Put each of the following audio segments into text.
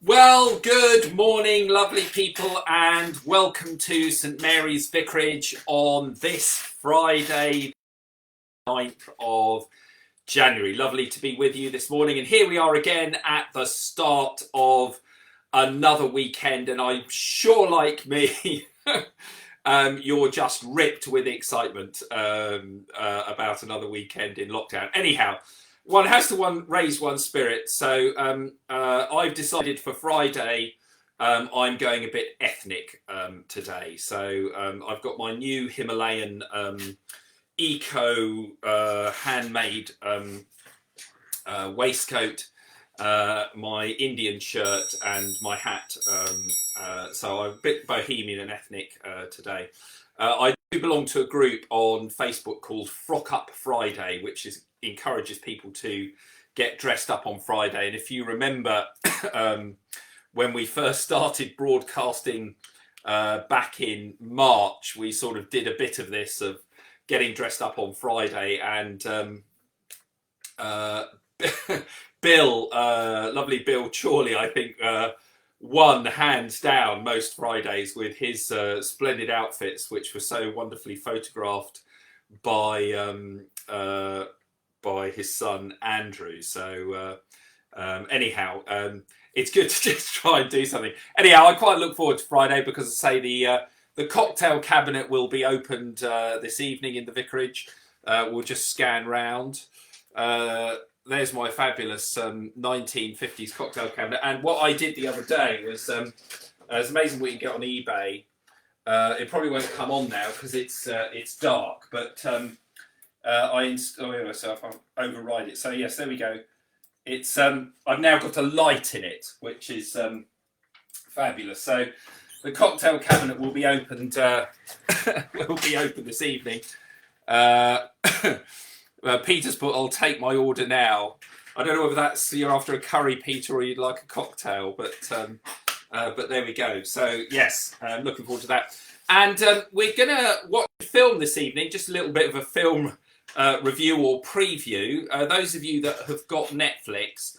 Well, good morning, lovely people, and welcome to St Mary's Vicarage on this Friday, 9th of January. Lovely to be with you this morning, and here we are again at the start of another weekend, and I'm sure, like me, you're just ripped with excitement about another weekend in lockdown. Anyhow, one has to raise one's spirit. So I've decided for Friday, I'm going a bit ethnic today. So I've got my new Himalayan eco handmade waistcoat, my Indian shirt, and my hat. So I'm a bit bohemian and ethnic today. I do belong to a group on Facebook called Frock Up Friday, which encourages people to get dressed up on Friday. And if you remember, when we first started broadcasting back in March, we sort of did a bit of this, of getting dressed up on Friday. And Bill, lovely Bill Chorley, I think, won hands down most Fridays with his splendid outfits, which were so wonderfully photographed by his son Andrew. So anyhow, it's good to just try and do something. Anyhow, I quite look forward to Friday because, I say, the cocktail cabinet will be opened this evening in the vicarage. We'll just scan round. There's my fabulous 1950s cocktail cabinet. And what I did the other day was, it's amazing what you can get on eBay. It probably won't come on now because it's dark, but I install it myself. I'll override it. So yes, there we go. It's I've now got a light in it, which is fabulous. So the cocktail cabinet will be opened this evening. Peter's put, "I'll take my order now." I don't know whether that's you're after a curry, Peter, or you'd like a cocktail, but there we go. So yes, looking forward to that. And we're gonna watch a film this evening. Just a little bit of a film review or preview. Those of you that have got Netflix,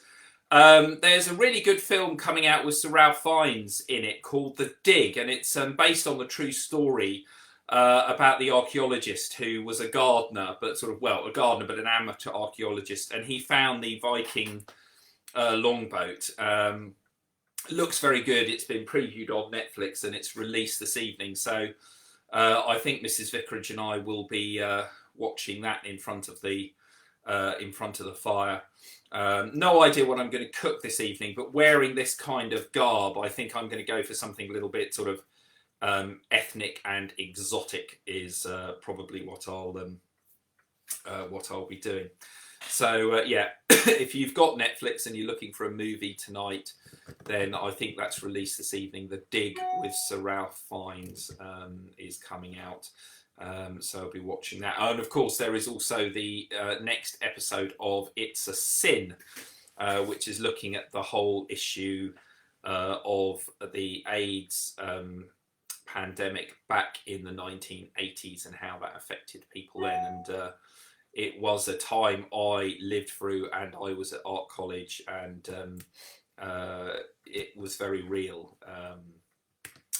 there's a really good film coming out with Sir Ralph Fiennes in it called The Dig, and it's based on the true story about the archaeologist who was a gardener, but an amateur archaeologist, and he found the Viking longboat. Looks very good. It's been previewed on Netflix and it's released this evening. So I think Mrs. Vicarage and I will be watching that in front of the fire. No idea what I'm going to cook this evening, but wearing this kind of garb, I think I'm going to go for something a little bit sort of ethnic and exotic is probably what I'll be doing. So yeah, if you've got Netflix and you're looking for a movie tonight, then I think that's released this evening. The Dig with Sir Ralph Fiennes is coming out. So I'll be watching that. And of course, there is also the next episode of It's a Sin, which is looking at the whole issue of the AIDS pandemic back in the 1980s and how that affected people then. And it was a time I lived through, and I was at art college, and it was very real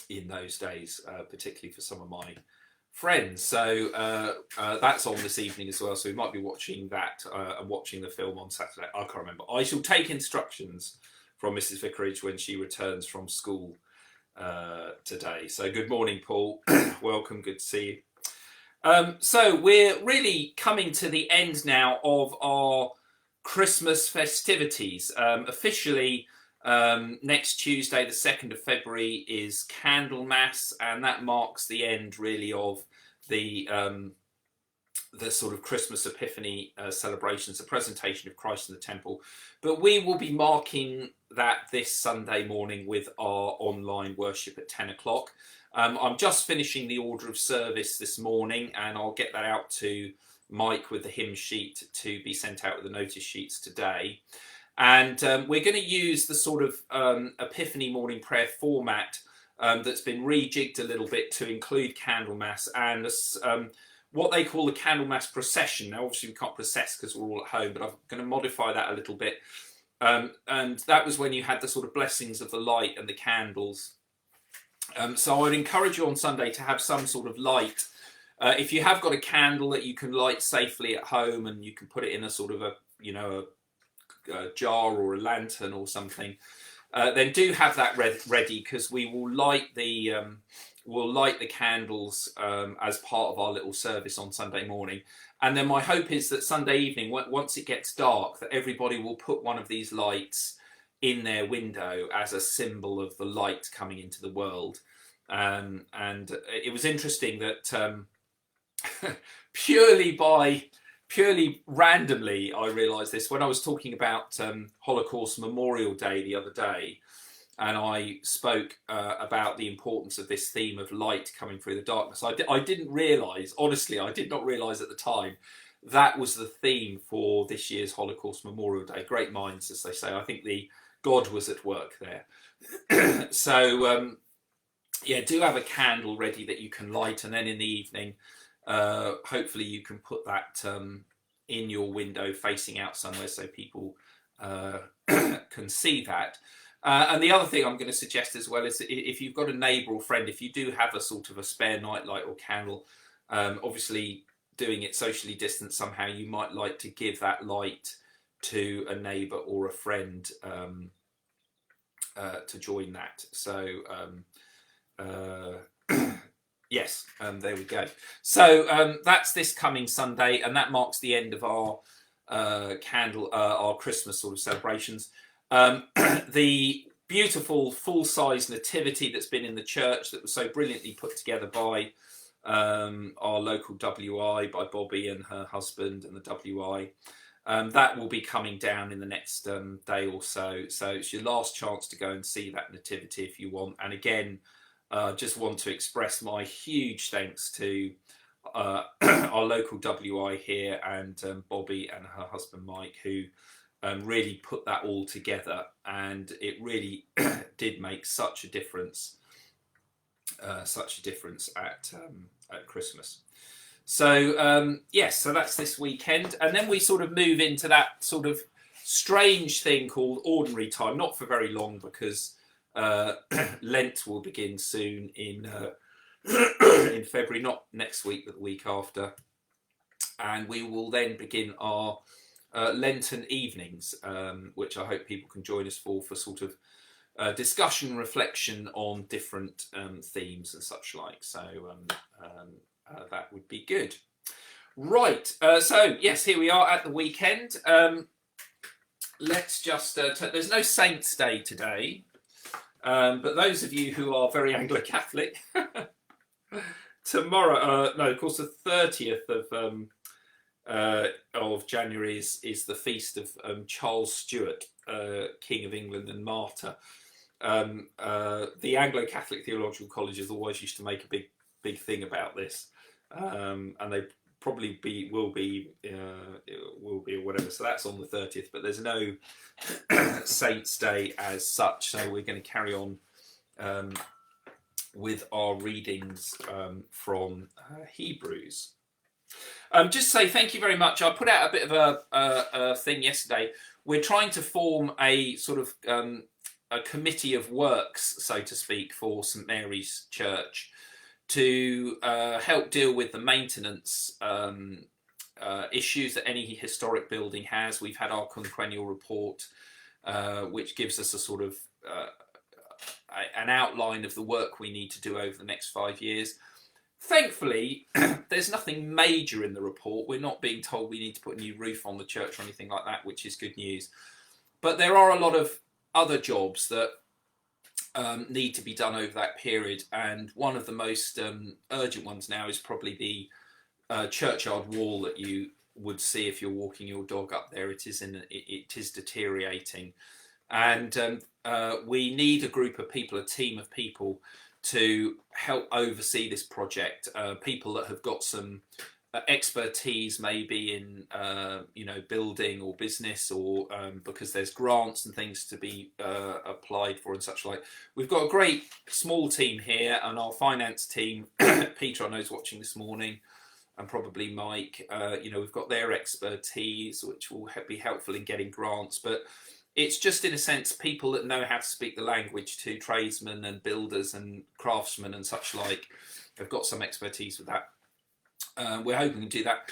in those days, particularly for some of my friends. So that's on this evening as well, so we might be watching that and watching the film on Saturday. I can't remember. I shall take instructions from Mrs. Vicarage when she returns from school today. So good morning, Paul. Welcome, good to see you. So we're really coming to the end now of our Christmas festivities. Officially, next Tuesday, the 2nd of February, is Candlemas, and that marks the end, really, of the sort of Christmas Epiphany celebrations, the presentation of Christ in the temple. But we will be marking that this Sunday morning with our online worship at 10 o'clock. I'm just finishing the order of service this morning, and I'll get that out to Mike with the hymn sheet to be sent out with the notice sheets today. And we're going to use the sort of Epiphany morning prayer format that's been rejigged a little bit to include Candlemas and what they call the Candlemas procession. Now, obviously, we can't process because we're all at home, but I'm going to modify that a little bit And that was when you had the sort of blessings of the light and the candles. So I would encourage you on Sunday to have some sort of light. If you have got a candle that you can light safely at home, and you can put it in a sort of a jar or a lantern or something, then do have that ready, because we will light the candles as part of our little service on Sunday morning. And then my hope is that Sunday evening, once it gets dark, that everybody will put one of these lights in their window as a symbol of the light coming into the world. And it was interesting that purely randomly, I realised this when I was talking about Holocaust Memorial Day the other day, and I spoke about the importance of this theme of light coming through the darkness. I didn't realise, honestly, I did not realise at the time, that was the theme for this year's Holocaust Memorial Day. Great minds, as they say. I think God was at work there. So, yeah, do have a candle ready that you can light, and then in the evening, hopefully you can put that in your window facing out somewhere so people can see that. And the other thing I'm going to suggest as well is, if you've got a neighbour or friend, if you do have a sort of a spare nightlight or candle, obviously doing it socially distanced somehow, you might like to give that light to a neighbour or a friend to join that. So yes, there we go. So that's this coming Sunday, and that marks the end of our our Christmas sort of celebrations. The beautiful full-size nativity that's been in the church, that was so brilliantly put together by our local WI, by Bobby and her husband and the WI, that will be coming down in the next day or so. So it's your last chance to go and see that nativity if you want. And again, just want to express my huge thanks to our local WI here, and Bobby and her husband Mike, who really put that all together, and it really did make such a difference at Christmas. So yes, so that's this weekend, and then we sort of move into that sort of strange thing called ordinary time. Not for very long, because Lent will begin soon in in February, not next week but the week after, and we will then begin our Lenten evenings, which I hope people can join us for sort of discussion, reflection on different themes and such like. So that would be good. Right, so yes, here we are at the weekend. Let's just, there's no Saints' Day today, but those of you who are very Anglo-Catholic, tomorrow, no, of course, the 30th of January is the feast of Charles Stuart, King of England and martyr. The Anglo-Catholic Theological Colleges always used to make a big thing about this, and they probably will be or whatever. So that's on the 30th, but there's no Saints' Day as such. So we're going to carry on with our readings from Hebrews. Just say thank you very much. I put out a bit of a thing yesterday. We're trying to form a sort of a committee of works, so to speak, for St Mary's Church to help deal with the maintenance issues that any historic building has. We've had our quinquennial report, which gives us a sort of an outline of the work we need to do over the next 5 years. Thankfully, there's nothing major in the report. We're not being told we need to put a new roof on the church or anything like that, which is good news. But there are a lot of other jobs that need to be done over that period, and one of the most urgent ones now is probably the churchyard wall that you would see if you're walking your dog up there. It is deteriorating, and we need a group of people, a team of people, to help oversee this project. People that have got some expertise, maybe in building or business, or because there's grants and things to be applied for and such like. We've got a great small team here, and our finance team, Peter I know is watching this morning, and probably Mike. We've got their expertise, which will be helpful in getting grants. But it's just, in a sense, people that know how to speak the language to tradesmen and builders and craftsmen and such like. Have got some expertise with that. We're hoping to do that.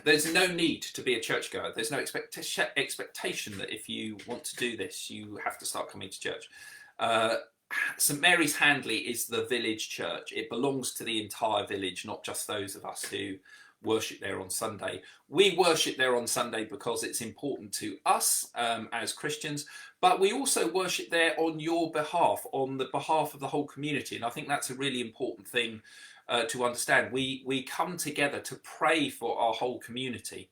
There's no need to be a churchgoer. There's no expectation that if you want to do this, you have to start coming to church. St Mary's Handley is the village church. It belongs to the entire village, not just those of us who worship there on Sunday. We worship there on Sunday because it's important to us as Christians, but we also worship there on your behalf, on the behalf of the whole community. And I think that's a really important thing to understand. We come together to pray for our whole community.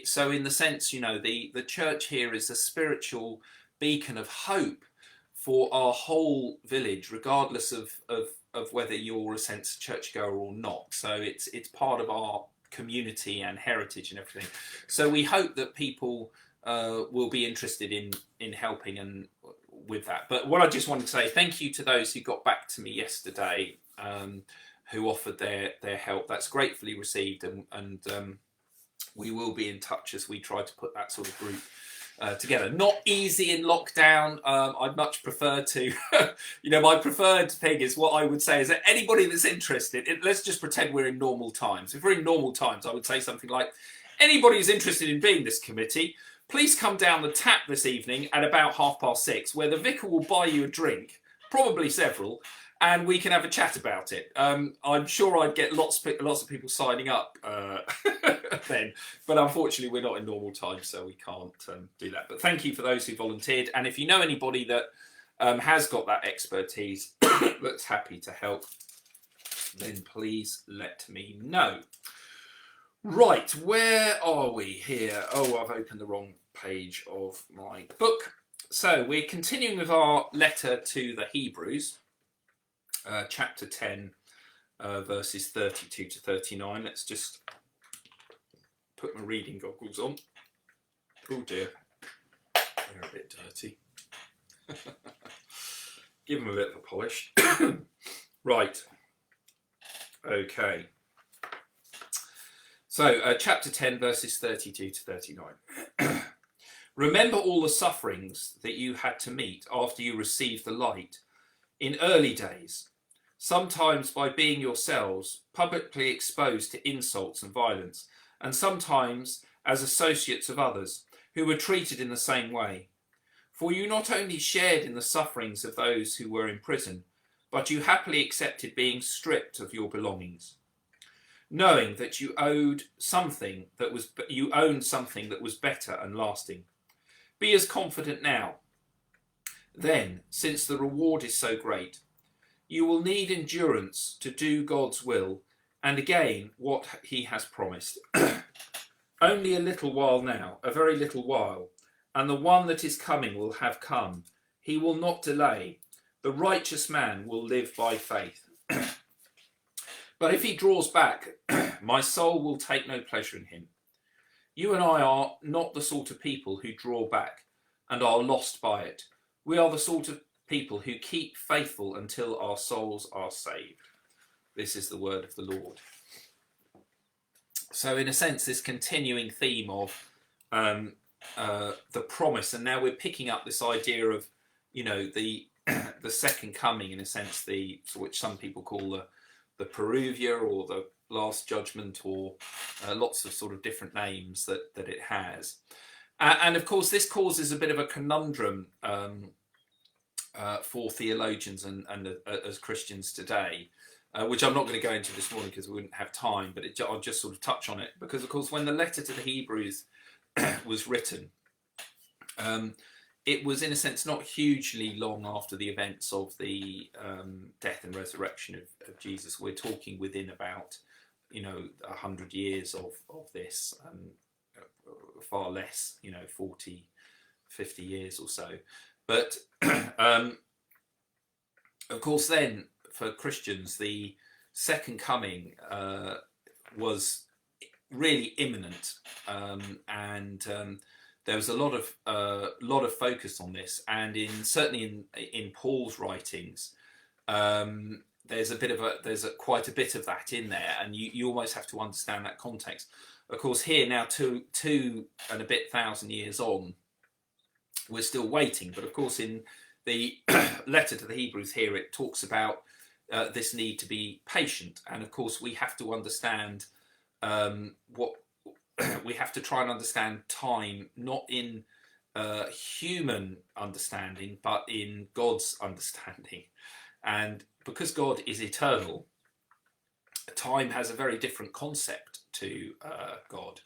So in the sense, you know, the church here is a spiritual beacon of hope for our whole village, regardless of whether you're a sense churchgoer or not. So it's part of our community and heritage and everything. So we hope that people will be interested in helping and with that. But what I just wanted to say, thank you to those who got back to me yesterday, who offered their help. That's gratefully received, and we will be in touch as we try to put that sort of group together. Not easy in lockdown. I'd much prefer to, you know, my preferred thing is what I would say is that anybody that's interested, let's just pretend we're in normal times. If we're in normal times, I would say something like, anybody who's interested in being this committee, please come down the tap this evening at about 6:30, where the vicar will buy you a drink, probably several, and we can have a chat about it. I'm sure I'd get lots of people signing up then, but unfortunately we're not in normal times, so we can't do that. But thank you for those who volunteered, and if you know anybody that has got that expertise that's happy to help, then please let me know. Right, where are we here? Oh, I've opened the wrong page of my book. So we're continuing with our letter to the Hebrews. Chapter 10, verses 32 to 39. Let's just put my reading goggles on. Oh dear, they're a bit dirty. Give them a bit of a polish. Right, okay. So, chapter 10, verses 32 to 39. Remember all the sufferings that you had to meet after you received the light in early days, sometimes by being yourselves publicly exposed to insults and violence, and sometimes as associates of others who were treated in the same way. For you not only shared in the sufferings of those who were in prison, but you happily accepted being stripped of your belongings, knowing that you owned something that was better and lasting. Be as confident now. Then, since the reward is so great, you will need endurance to do God's will and again what he has promised. Only a little while now, a very little while, and the one that is coming will have come. He will not delay. The righteous man will live by faith. But if he draws back, my soul will take no pleasure in him. You and I are not the sort of people who draw back and are lost by it. We are the sort of people who keep faithful until our souls are saved. This is the word of the Lord. So in a sense, this continuing theme of the promise, and now we're picking up this idea of, you know, the second coming, in a sense, which some people call the Peruvia or the Last Judgment, or lots of sort of different names that it has. And of course, this causes a bit of a conundrum for theologians and as Christians today, which I'm not going to go into this morning because we wouldn't have time, but I'll just sort of touch on it. Because, of course, when the letter to the Hebrews was written, it was, in a sense, not hugely long after the events of the death and resurrection of Jesus. We're talking within about, 100 years of this, far less, 40, 50 years or so. But of course, then for Christians, the second coming was really imminent, and there was a lot of focus on this. And certainly in Paul's writings, there's quite a bit of that in there, and you almost have to understand that context. Of course, here now, two and a bit thousand years on, we're still waiting. But of course, in the letter to the Hebrews here, it talks about this need to be patient. And of course, we have to understand what we have to try and understand time, not in human understanding, but in God's understanding. And because God is eternal, time has a very different concept to God.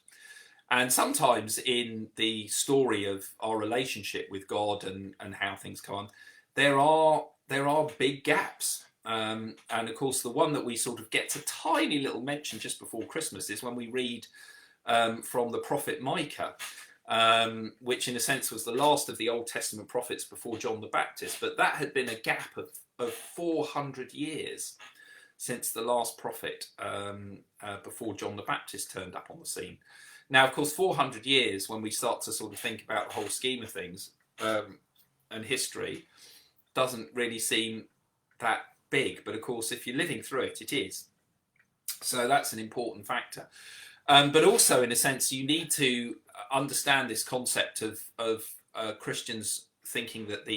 And sometimes in the story of our relationship with God and how things go on, there are big gaps. And of course, the one that we sort of get a tiny little mention just before Christmas is when we read from the prophet Micah, which in a sense was the last of the Old Testament prophets before John the Baptist. But that had been a gap of 400 years since the last prophet before John the Baptist turned up on the scene. Now, of course, 400 years, when we start to sort of think about the whole scheme of things and history, doesn't really seem that big. But of course, if you're living through it, it is. So that's an important factor. But also, in a sense, you need to understand this concept of Christians thinking that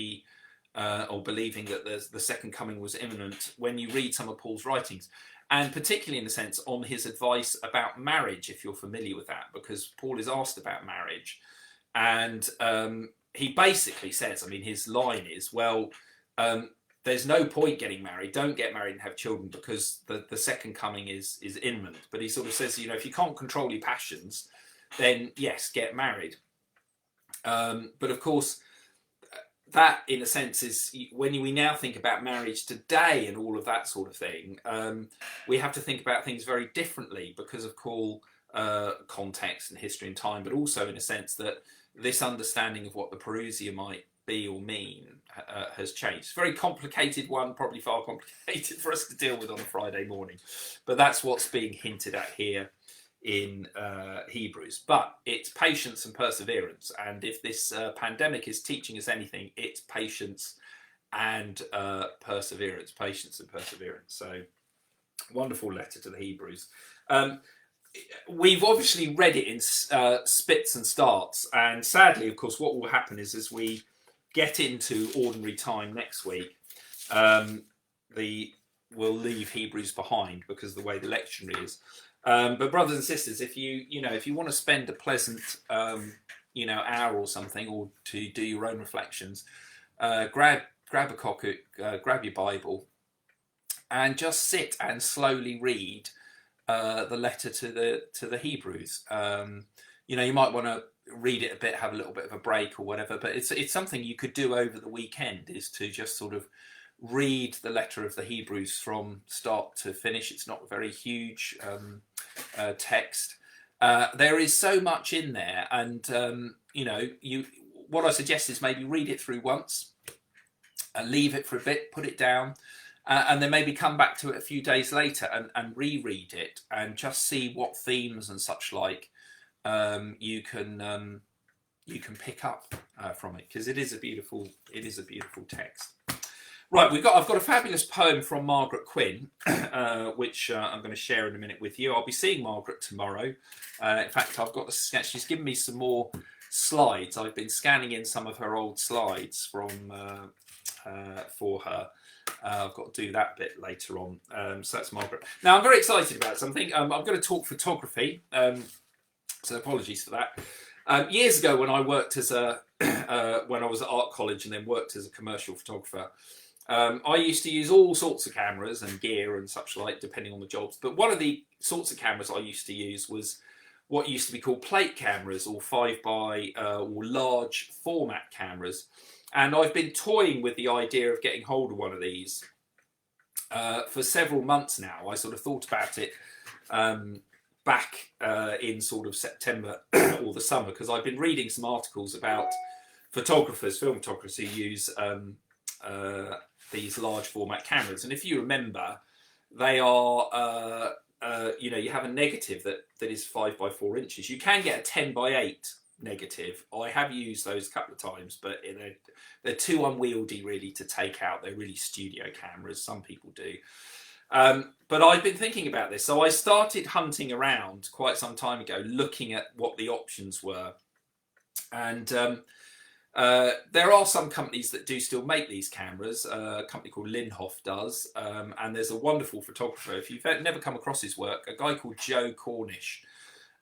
or believing that the second coming was imminent when you read some of Paul's writings. And particularly in the sense on his advice about marriage, if you're familiar with that, because Paul is asked about marriage. And he basically says, I mean, his line is, well, there's no point getting married. Don't get married and have children because the second coming is imminent. But he sort of says, you know, if you can't control your passions, then yes, get married. But of course, that in a sense is when we now think about marriage today and all of that sort of thing, we have to think about things very differently because of context and history and time, but also in a sense that this understanding of what the parousia might be or mean has changed. It's a very complicated one, probably far complicated for us to deal with on a Friday morning, but that's what's being hinted at here in Hebrews. But it's patience and perseverance, and if this pandemic is teaching us anything, it's patience and perseverance. So wonderful letter to the Hebrews. We've obviously read it in spits and starts, and sadly, of course, what will happen is as we get into ordinary time next week, we'll leave Hebrews behind because of the way the lectionary is. But brothers and sisters, if you want to spend a pleasant hour or something, or to do your own reflections, grab a copy, grab your Bible, and just sit and slowly read the letter to the Hebrews. You might want to read it a bit, have a little bit of a break or whatever, but it's something you could do over the weekend, is to just sort of read the letter of the Hebrews from start to finish. It's not a very huge text. There is so much in there, and what I suggest is maybe read it through once, leave it for a bit, put it down, and then maybe come back to it a few days later and reread it and just see what themes and such like you can pick up from it, because it is a beautiful text. Right, I've got a fabulous poem from Margaret Quinn, which I'm going to share in a minute with you. I'll be seeing Margaret tomorrow. In fact, she's given me some more slides. I've been scanning in some of her old slides for her. I've got to do that bit later on. So that's Margaret. Now, I'm very excited about something. I'm going to talk photography, so apologies for that. Years ago, when I worked when I was at art college and then worked as a commercial photographer, I used to use all sorts of cameras and gear and such like, depending on the jobs. But one of the sorts of cameras I used to use was what used to be called plate cameras, or 5x or large format cameras. And I've been toying with the idea of getting hold of one of these for several months now. I sort of thought about it back in sort of September or the summer, because I've been reading some articles about film photographers who use these large format cameras. And if you remember, they are, you have a negative that is 5x4 inches. You can get a 10x8 negative. I have used those a couple of times, but they're too unwieldy really to take out. They're really studio cameras. Some people do. But I've been thinking about this. So I started hunting around quite some time ago, looking at what the options were. And There are some companies that do still make these cameras. A company called Linhof does, and there's a wonderful photographer. If you've never come across his work, a guy called Joe Cornish,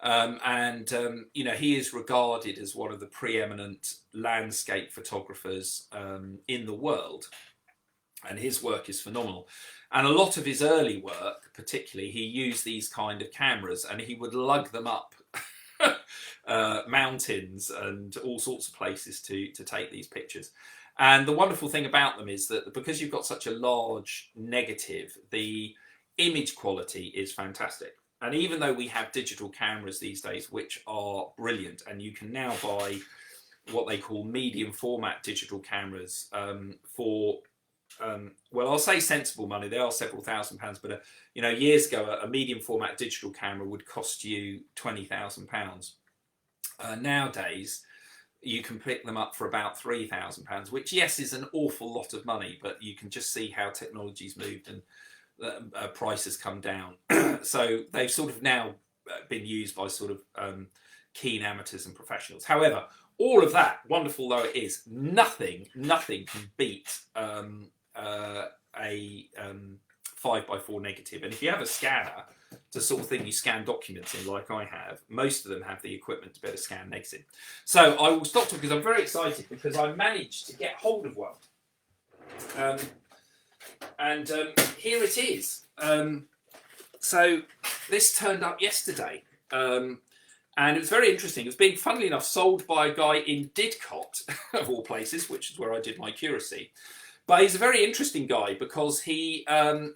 you know, he is regarded as one of the preeminent landscape photographers in the world, and his work is phenomenal. And a lot of his early work, particularly, he used these kind of cameras, and he would lug them up mountains and all sorts of places to take these pictures. And the wonderful thing about them is that because you've got such a large negative, the image quality is fantastic. And even though we have digital cameras these days, which are brilliant, and you can now buy what they call medium format digital cameras for, well, I'll say sensible money. They are several £1,000s, but you know, years ago, a medium format digital camera would cost you £20,000. Nowadays, you can pick them up for about £3,000, which, yes, is an awful lot of money, but you can just see how technology's moved and prices come down. So they've sort of now been used by sort of keen amateurs and professionals. However, all of that, wonderful though it is, nothing can beat a 5x4 negative. And if you have a scanner, the sort of thing you scan documents in, like I have, most of them have the equipment to be able to scan negative. So I will stop talking because I'm very excited because I managed to get hold of one. Here it is. So this turned up yesterday, and it was very interesting. It was being, funnily enough, sold by a guy in Didcot, of all places, which is where I did my curacy. But he's a very interesting guy because he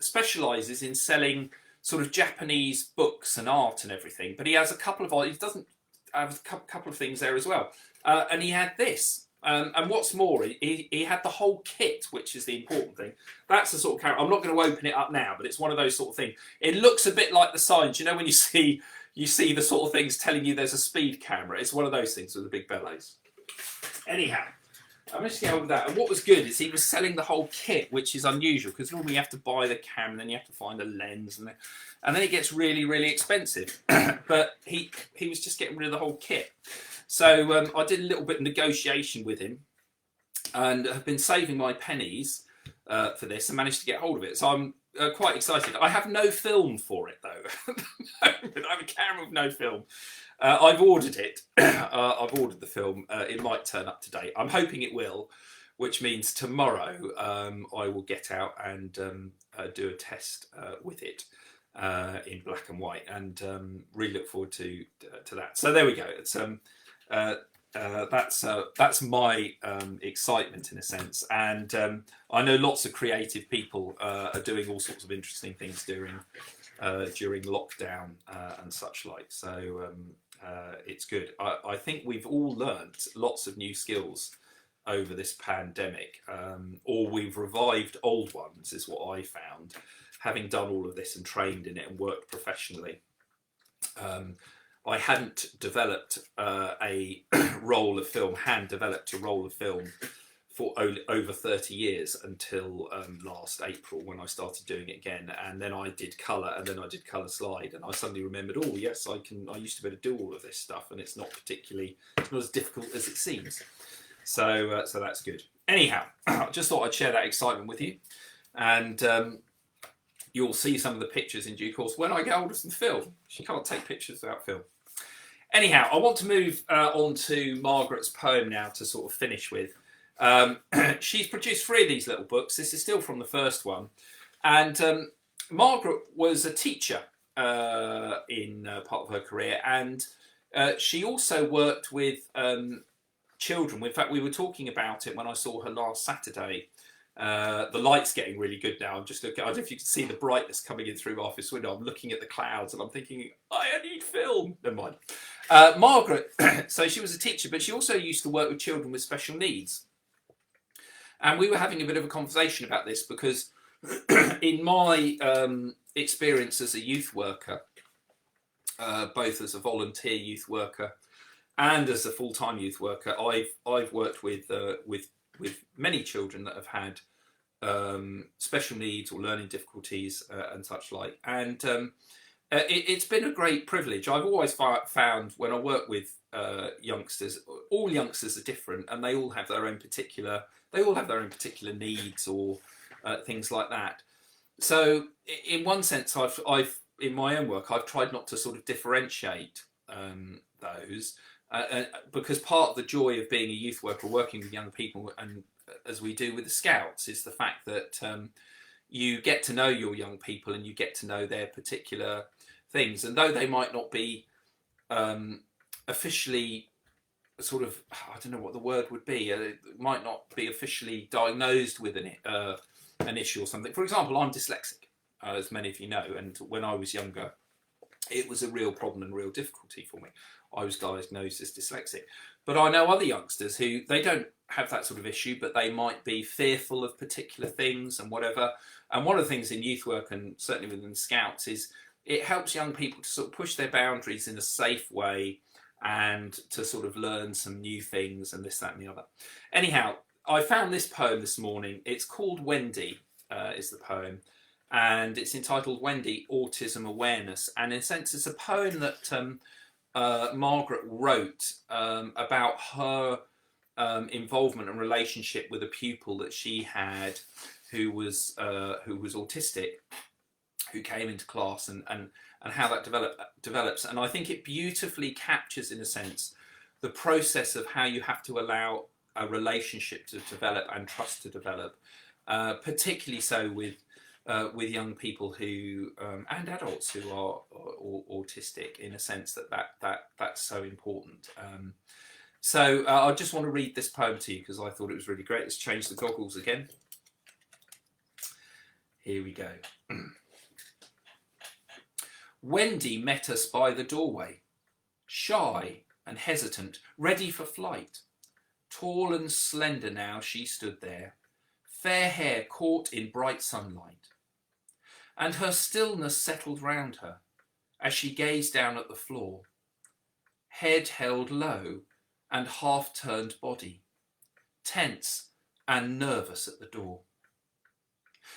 specialises in selling sort of Japanese books and art and everything. But he has a couple of, he doesn't have a couple of things there as well. And he had this. And what's more, he had the whole kit, which is the important thing. That's the sort of camera. I'm not going to open it up now, but it's one of those sort of things. It looks a bit like the signs. You know, when you see the sort of things telling you there's a speed camera. It's one of those things with the big bellows. Anyhow, I managed to get hold of that. And what was good is he was selling the whole kit, which is unusual because normally you have to buy the camera, and then you have to find a lens, and then it gets really, really expensive. But he was just getting rid of the whole kit. So I did a little bit of negotiation with him and have been saving my pennies for this and managed to get hold of it. So I'm quite excited. I have no film for it, though. I have a camera with no film. I've ordered it. I've ordered the film. It might turn up today. I'm hoping it will, which means tomorrow I will get out and do a test with it in black and white, and really look forward to that. So there we go. It's that's my excitement in a sense, and I know lots of creative people are doing all sorts of interesting things during lockdown and such like. So it's good. I think we've all learnt lots of new skills over this pandemic, or we've revived old ones, is what I found, having done all of this and trained in it and worked professionally. I hadn't developed a roll of film, hand-developed a roll of film for over 30 years until last April, when I started doing it again. And then I did colour, and then I did colour slide, and I suddenly remembered, oh yes, I used to be able to do all of this stuff, and it's not as difficult as it seems. So that's good. Anyhow, I just thought I'd share that excitement with you, and you'll see some of the pictures in due course when I get hold of some film. She can't take pictures without film. Anyhow, I want to move on to Margaret's poem now to sort of finish with. She's produced 3 of these little books. This is still from the first one. And Margaret was a teacher in part of her career, and she also worked with children. In fact, we were talking about it when I saw her last Saturday. The light's getting really good now. I'm just looking, I don't know if you can see the brightness coming in through my office window. I'm looking at the clouds and I'm thinking, I need film. Never mind. Margaret, so she was a teacher, but she also used to work with children with special needs. And we were having a bit of a conversation about this because in my experience as a youth worker, both as a volunteer youth worker and as a full-time youth worker, I've worked with many children that have had special needs or learning difficulties and such like. And It's been a great privilege. I've always found when I work with youngsters, all youngsters are different, and they all have their own particular needs or things like that. So, in one sense, I've in my own work, I've tried not to sort of differentiate those, because part of the joy of being a youth worker, working with young people, and as we do with the Scouts, is the fact that you get to know your young people and you get to know their particular things. And though they might not be officially sort of, I don't know what the word would be, might not be officially diagnosed with an issue or something. For example, I'm dyslexic, as many of you know, and when I was younger, it was a real problem and real difficulty for me. I was diagnosed as dyslexic. But I know other youngsters who, they don't have that sort of issue, but they might be fearful of particular things and whatever. And one of the things in youth work, and certainly within Scouts, is it helps young people to sort of push their boundaries in a safe way and to sort of learn some new things and this, that and the other. Anyhow, I found this poem this morning. It's called Wendy, is the poem. And it's entitled Wendy, Autism Awareness. And in a sense, it's a poem that Margaret wrote about her involvement and relationship with a pupil that she had who was autistic, who came into class, and how that develops. And I think it beautifully captures, in a sense, the process of how you have to allow a relationship to develop and trust to develop, particularly so with young people who and adults who are autistic, in a sense that's so important. So I just want to read this poem to you because I thought it was really great. Let's change the goggles again. Here we go. Wendy met us by the doorway, shy and hesitant, ready for flight. Tall and slender now she stood there, fair hair caught in bright sunlight. And her stillness settled round her as she gazed down at the floor, head held low and half-turned body, tense and nervous at the door.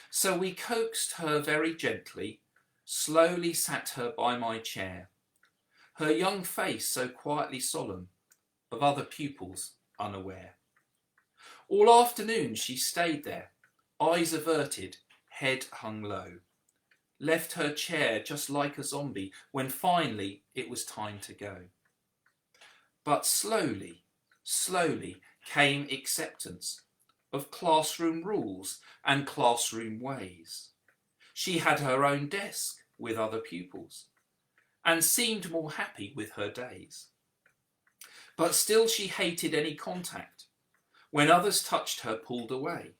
So we coaxed her very gently, slowly sat her by my chair, her young face so quietly solemn, of other pupils unaware. All afternoon she stayed there, eyes averted, head hung low, left her chair just like a zombie when finally it was time to go. But slowly, slowly came acceptance of classroom rules and classroom ways. She had her own desk with other pupils and seemed more happy with her days. But still she hated any contact. When others touched her, pulled away,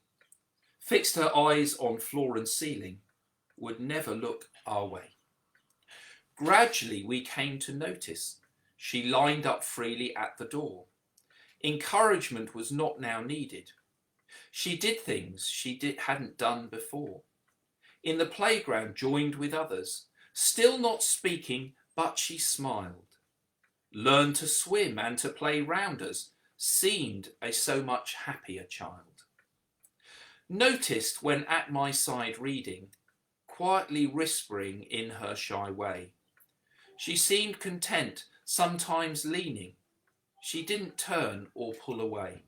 fixed her eyes on floor and ceiling, would never look our way. Gradually we came to notice she lined up freely at the door. Encouragement was not now needed. She did things she hadn't done before. In the playground joined with others, still not speaking, but she smiled. Learned to swim and to play rounders, seemed a so much happier child. Noticed when at my side reading, quietly whispering in her shy way. She seemed content, sometimes leaning. She didn't turn or pull away.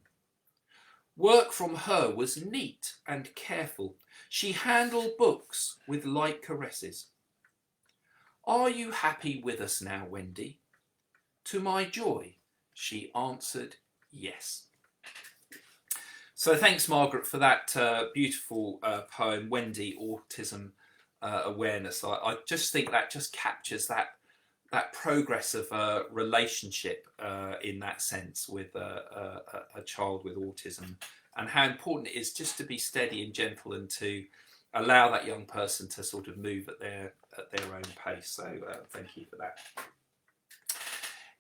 Work from her was neat and careful. She handled books with light caresses. Are you happy with us now, Wendy? To my joy, she answered yes. So thanks, Margaret, for that beautiful poem, Wendy, Autism Awareness. I just think that just captures that progress of a relationship in that sense with a child with autism, and how important it is just to be steady and gentle and to allow that young person to sort of move at their own pace. So thank you for that.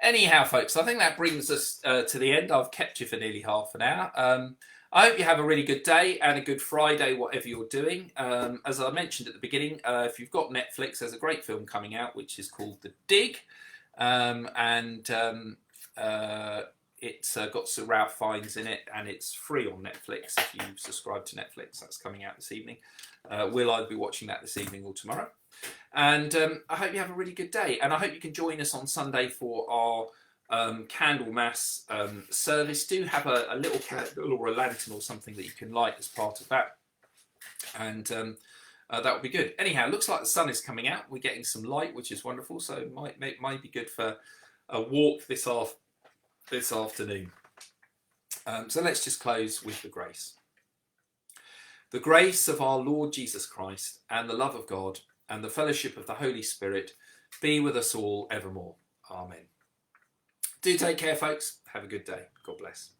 Anyhow, folks, I think that brings us to the end. I've kept you for nearly half an hour. I hope you have a really good day and a good Friday, whatever you're doing. As I mentioned at the beginning, if you've got Netflix, there's a great film coming out which is called The Dig. It's got Sir Ralph Fiennes in it, and it's free on Netflix if you subscribe to Netflix. That's coming out this evening. We'll either be watching that this evening or tomorrow. And I hope you have a really good day. And I hope you can join us on Sunday for our candle mass service. Do have a little candle or a lantern or something that you can light as part of that. And that would be good. Anyhow, looks like the sun is coming out. We're getting some light, which is wonderful. So it might be good for a walk this afternoon. So let's just close with the grace. The grace of our Lord Jesus Christ and the love of God and the fellowship of the Holy Spirit be with us all evermore. Amen. Do take care, folks. Have a good day. God bless.